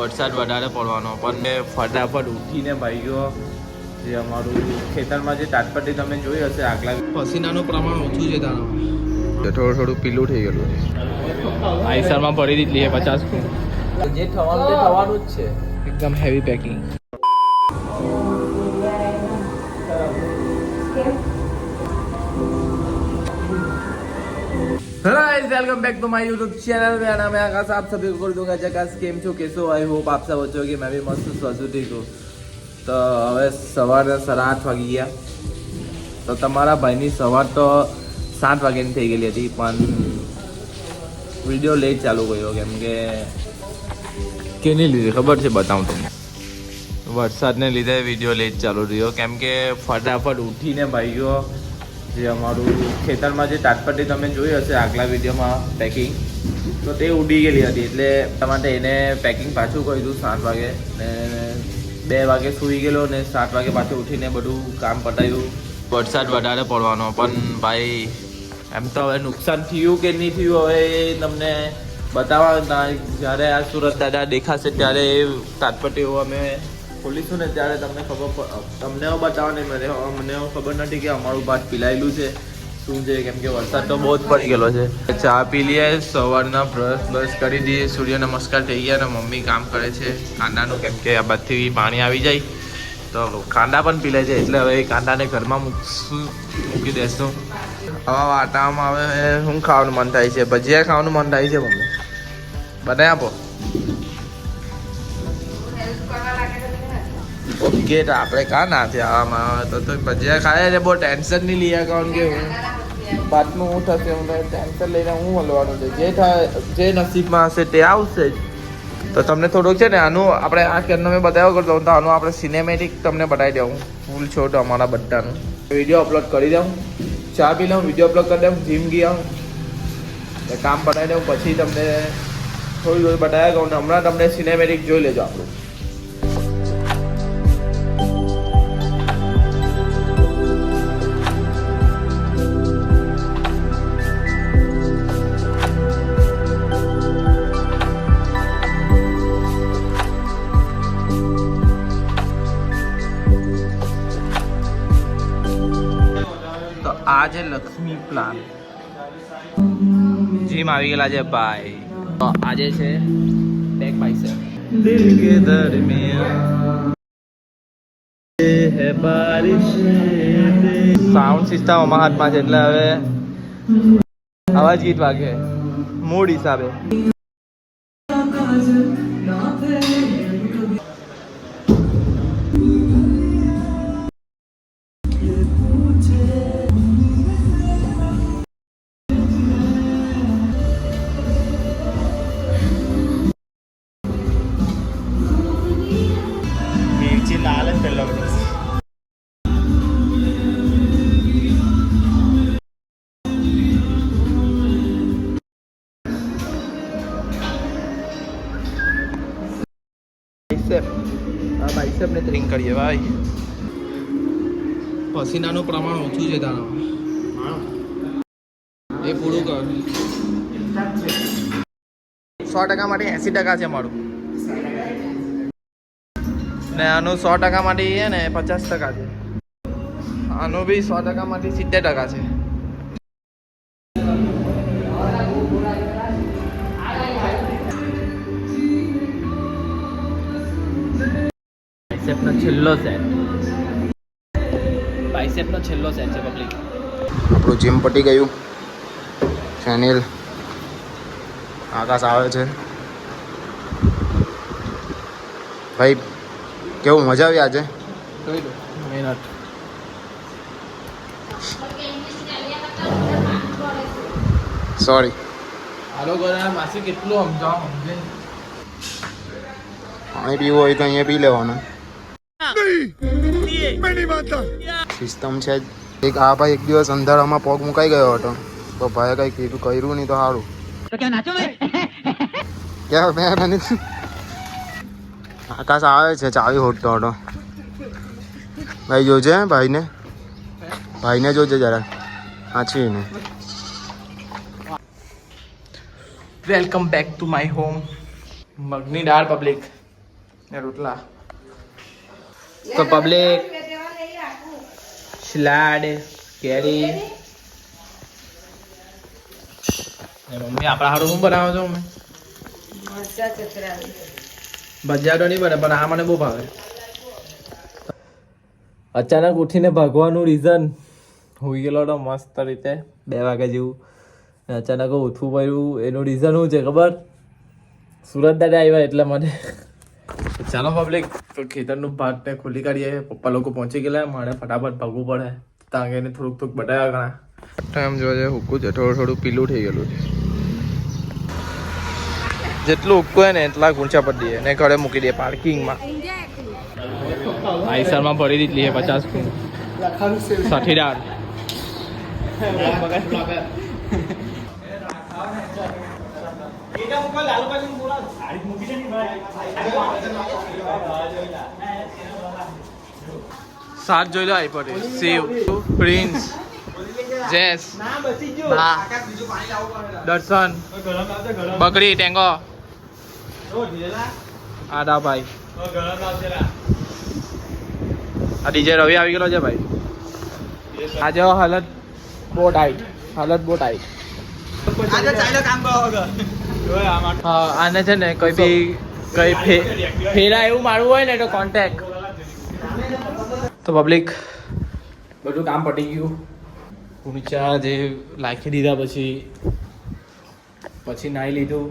વરસાદ વધારે પડવાનો પણ મેં ફટાફટ ઉઠીને ભાઈઓ જે અમારું ખેતરમાં જે તાટપટ્ટી તમે જોઈ હશે આગલા પસીનાનું પ્રમાણ ઓછું છે તારા થોડું પીલું થઈ ગયેલું આઈસરમાં ભરી દીધી છે 50 જે થવાનું તે થવાનું જ છે એકદમ heavy packing welcome back to my YouTube channel मेरा नाम है आकाश आप सभी को कर दूंगा जकास केम छो कैसो आई होप आप सब अच्छे होगे मैं भी मस्त स्वस्थ ठीक हूँ तो હવે સવારે 8:30 વાગી ગયા તો તમારા ભાઈની સવાર તો 7 વાગ્યાની થઈ ગયેલી હતી પણ વિડીયો લેટ ચાલુ કર્યો કેમ કે કેની લીધે ખબર છે બતાવું તમને વરસાદને લીધે વિડીયો લેટ ચાલુ રહ્યો કેમ કે ફટાફટ ઉઠીને ભાઈઓ જે અમારું ખેતરમાં જે તાટપટ્ટી તમે જોઈ હશે આગલા વિડીયોમાં પેકિંગ તો તે ઉડી ગયેલી હતી એટલે એટલા માટે એને પેકિંગ પાછું કર્યું 7 વાગે ને 2 વાગે સૂઈ ગયેલો ને 7 વાગે પાછું ઉઠીને બધું કામ પતાવ્યું વરસાદ વધારે પડવાનો પણ ભાઈ એમ તો હવે નુકસાન થયું કે નહીં થયું હવે તમને બતાવવા જ્યારે આ સુરત દાદા દેખાશે ત્યારે એ તાટપટ્ટીઓ અમે ખોલીશું ને ત્યારે તમને ખબર તમને બતાવવા નહીં મને ખબર નથી કે અમારું ભાત પીલાયેલું છે શું છે કેમ કે વરસાદ તો બહુ જ પડી ગયેલો છે ચા પી લઈએ સવારના બ્રશ કરી દઈએ સૂર્ય નમસ્કાર થઈ ગયા ને મમ્મી કામ કરે છે કાંદાનું કેમ કે આ બાદથી પાણી આવી જાય તો કાંદા પણ પીલાય છે એટલે હવે કાંદાને ઘરમાં મૂકી દેશું આવા વાટામાં હવે શું ખાવાનું મન થાય છે ભજીયા ખાવાનું મન થાય છે મમ્મી બનાવી આપો ઓકે તો આપણે કાં ના છે આવામાં તો ભજીયા ખાય ને બહુ ટેન્શન નહીં લઈએ કારણ કે બાદમાં હું થશે હું ટેન્શન લઈને હું મળવાનું છે જે થાય જે નસીબમાં હશે તે આવશે જ તો તમને થોડુંક છે ને આનું આપણે આ કેરનો મેં બતાવ્યો કરતો તો આનું આપણે સિનેમેટિક તમને બતાવી દઉં ફૂલ છો તો અમારા બધાનું વિડીયો અપલોડ કરી દઉં ચા પી લઉં વિડીયો અપલોડ કરી દઉં જીમ ગયા કામ બતાવી દઉં પછી તમને થોડી થોડી બતાવ્યા કહું ને હમણાં તમને સિનેમેટિક જોઈ લેજો આપણું આ છે લક્ષ્મી પ્લાન જીમ આવી ગયેલા છે ભાઈ તો આજે છે બેક બાઇસેપ દિલ કે દરમિયાન હે બારિશ સાઉન્ડ સિસ્ટમ અમારા હાથમાં છે એટલે હવે અવાજ ગીત વાગે મૂડ હિસાબે બાઇસેપ ને ટ્રેનિંગ કરીએ ભાઈ પસીનાનું પ્રમાણ ઓછું છે તારા એ પૂરું કર 100% માટે 80% છે મારું ને આનું 100% માટે છે ને 50% છે આનું બી 100% માટે 70% છે બાઇસેપનો છેલ્લો સેટ બાઇસેપનો છેલ્લો સેટ છે પબ્લિક આપણું જીમ પટી ગયું ચેનલ આકાશ આવે છે ભાઈ કેવું મજા આવી આજે મહેનત સોરી હાલો ગોરા માસી કેટલું સમજાવો સમજે પાણી પીવું હોય તો અહીંયા પી લેવાનું સિસ્ટમ છે એક આ ભાઈ એક દિવસ અંધારામાં પગ મુકાઈ ગયો હતો તો ભાઈ કઈ કીધું કર્યું નહીં તો સારું ક્યાં મેં આકાશ આવે છે ચાવી હોટતો હતો ભાઈ જોજે ભાઈને જોજે જરા સાચવીને welcome back to my home મગની દાળ પબ્લિક ને રોટલા તો પબ્લિક સલાડ કેરી ને મમ્મી આપણા હારું શું બનાવો છો મમ્મી? ભજીયા તો નહીં બને પણ આ મને બહુ ભાવે. અચાનક ઉઠીને ભાગવાનું રીઝન હોઈ ગયેલો હતો મસ્ત રીતે 2 વાગ્યા જેવું. અચાનક ઉઠવું પડ્યું એનું રીઝન શું છે ખબર? સુરત દાદા આવ્યા એટલે મને. ચાલો પબ્લિક તો ખેતરનું ભાત ને ખુલ્લી કાઢીએ. પપ્પા લોકો પહોંચી ગયેલા, મારે ફટાફટ ભાગવું પડે. તાંગેને થોડુંક બટાવ્યા ઘણા ટાઈમ જોવા જાય. હુક્કું છે થોડું પીલું થઈ ગયેલું છે. જેટલું હુક્કું હોય ને એટલા ગુંચા પડી દઈએ ને ઘરે મૂકી દઈએ પાર્કિંગમાં. આઈસરમાં ભરી દીધલી 50 સાથીદાર. સાત જોઈ લો આવી પડે. શિવ, પ્રિન્સ, જેસ, દર્શન, બકરી, ટેંગો, આદાભાઈ, આ ડીજે રવિ આવી ગયેલો છે ભાઈ. આજે હાલત બહુ ટાઈટ. હા આને છે ને કઈ બી કઈ ફેરા એવું મારવું હોય ને તો કોન્ટેક્ટ. તો પબ્લિક બધું કામ પતી ગયું. ઊંચા જે લાખી દીધા પછી નાહી લીધું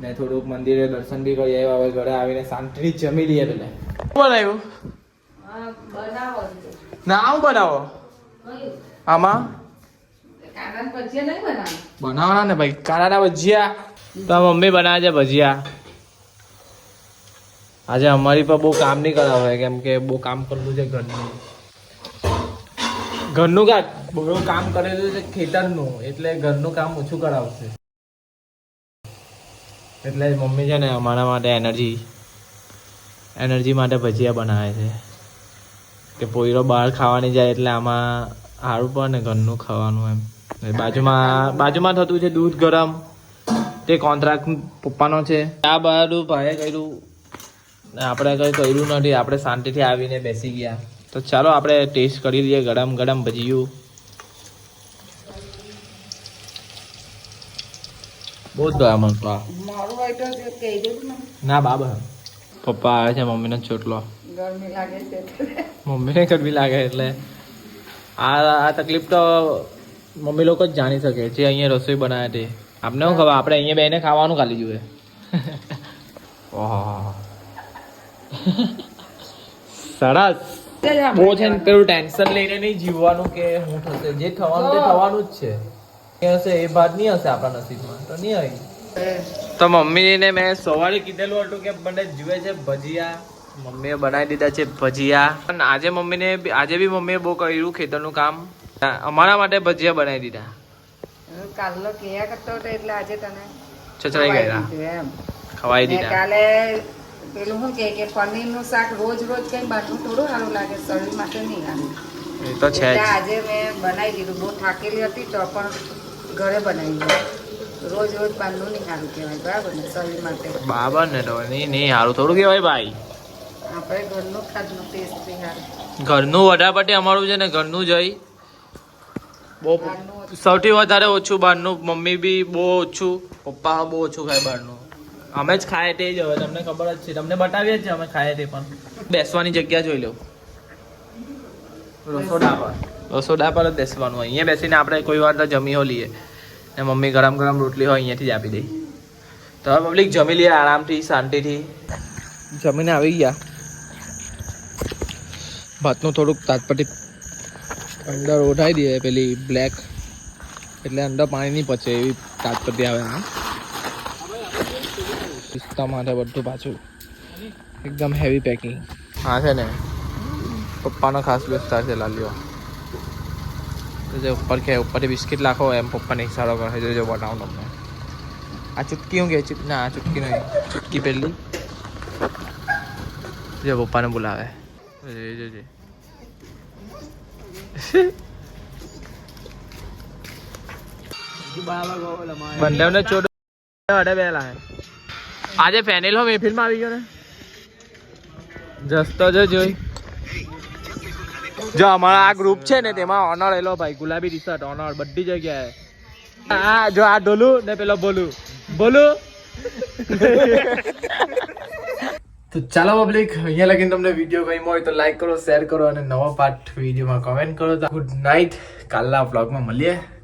ને થોડુંક મંદિરે દર્શન બી કરી આવ્યા. હવે ઘરે આવીને શાંતિથી જમી લઈએ. પેલા બનાવ્યું ના આવું બનાવો આમાં બનાવવાના ને ભાઈ. કાળાના ભજીયા તો મમ્મી બનાવે છે ભજીયા. આજે અમારી પર બહુ કામ નહીં કરાવે કેમ કે બહુ કામ કરવું છે ઘરનું બહુ કામ કરેલું છે ખેતરનું એટલે ઘરનું કામ ઓછું કરાવશે. એટલે મમ્મી છે ને અમારા માટે એનર્જી માટે ભજીયા બનાવે છે કે પોઈરો બહાર ખાવાની જાય એટલે આમાં સારું પડે ને ઘરનું ખાવાનું એમ. બાજુમાં થતું છે દૂધ ગરમ. તે કોન્ટ્રાક્ટ પપ્પાનો છે. આ બધું ભાઈએ કર્યું આપણે કંઈ કર્યું નથી. આપણે શાંતિથી આવીને બેસી ગયા. તો ચાલો આપણે ટેસ્ટ કરી લઈએ ગરમ ભજીયું. બહુ જ ગરમ હતો ના બાબા. પપ્પા આવે છે મમ્મીને ચોટલો. મમ્મીને ગરમી લાગે એટલે આ તકલીફ તો મમ્મી લોકો જ જાણી શકે જે અહીંયા રસોઈ બનાવે તે. આપને શું ખબર? આપણે અહીંયા બેને ખાવાનું ખાલી જોઈએ. ઓહો સરસ. બહુ છે ને પેલું ટેન્શન લઈને નહીં જીવવાનું કે શું થશે. જે થવાનું તે થવાનું જ છે. એ હશે એ વાત નહીં હશે આપણા નસીબમાં તો નહીં આવી. તો મમ્મીને મેં સવારે કીધેલું હતું કે મને જુએ છે ભજીયા. મમ્મીએ બનાવી દીધા છે ભજીયા. પણ આજે બી મમ્મીએ બહુ કર્યું ખેતરનું કામ. અમારા માટે ભજીયા બનાવી દીધા. કાલનો કેયા કરતો હતો એટલે આજે તને છછરાઈ ગયા ખવાઈ દીધા. કાલે પેલું શું કે પનીરનું શાક રોજ કઈ બનવું થોડું સારું લાગે શરીર માટે નહીં સારું. એ તો છે. આજે મેં બનાવી દીધું. બહુ થાકેલી હતી તો પણ ઘરે બનાવી દીધું. રોજ બનવું નહીં સારું કહેવાય બરાબર ને શરીર માટે. બરાબર ને તો નહીં સારું થોડું કહેવાય ભાઈ. આપણે ઘરનું ખાધનું ટેસ્ટ બી સારું. ઘરનું વધારે પડે અમારું છે ને ઘરનું જઈ બહુ સૌથી વધારે ઓછું બહારનું. મમ્મી બી બહુ ઓછું, પપ્પા બહુ ઓછું ખાય બહારનું. અમે જ ખાય તે જ. હવે તમને ખબર જ છે, તમને બતાવીએ જ છે અમે ખાય તે. પણ બેસવાની જગ્યા જોઈ લો. રસોડા પર જ બેસવાનું. અહીંયા બેસીને આપણે કોઈ વાર તો જમી લઈએ ને મમ્મી ગરમ રોટલી હોય અહીંયાથી જ આપી દઈ. તો હવે પબ્લિક જમી લઈએ આરામથી શાંતિથી. જમીને આવી ગયા. ભાતનું થોડુંક તાત્પર્ય અંદર ઓઢાઈ દઈએ પેલી બ્લેક એટલે અંદર પાણી નહીં પચે એવી તાત્પર્ય આવે. પિસ્તા માટે બધું પાછું એકદમ હેવી પેકિંગ. હા છે ને પપ્પાનો ખાસ વિસ્તાર છે લાલ્યો. ઉપર કે ઉપરથી બિસ્કિટ લાખો એમ પપ્પાને ઇશારો કરે જો બનાવું તમને. આ ચૂટકી હું કે ના આ ચૂટકી નહીં, ચૂટકી પેલી જે પપ્પાને બોલાવે. જોજે બંને ચોટ અડે બેલા. આજે ફેનિલ હો મેફિલમાં આવી ગયો ને જસ્તો જો જોઈ જો અમારા આ ગ્રુપ છે ને તેમાં ઓનર એલો ભાઈ ગુલાબી ટી શર્ટ ઓનર બધી જગ્યાએ આ જો આ ડોલું ને પેલો બોલું તો ચાલો પબ્લિક અહીંયા લગીને તમને વિડીયો ગમ્યો હોય તો લાઈક કરો શેર કરો અને નવો પાર્ટ વિડીયોમાં કમેન્ટ કરો તો ગુડ નાઇટ કાલના વ્લોગમાં મળીએ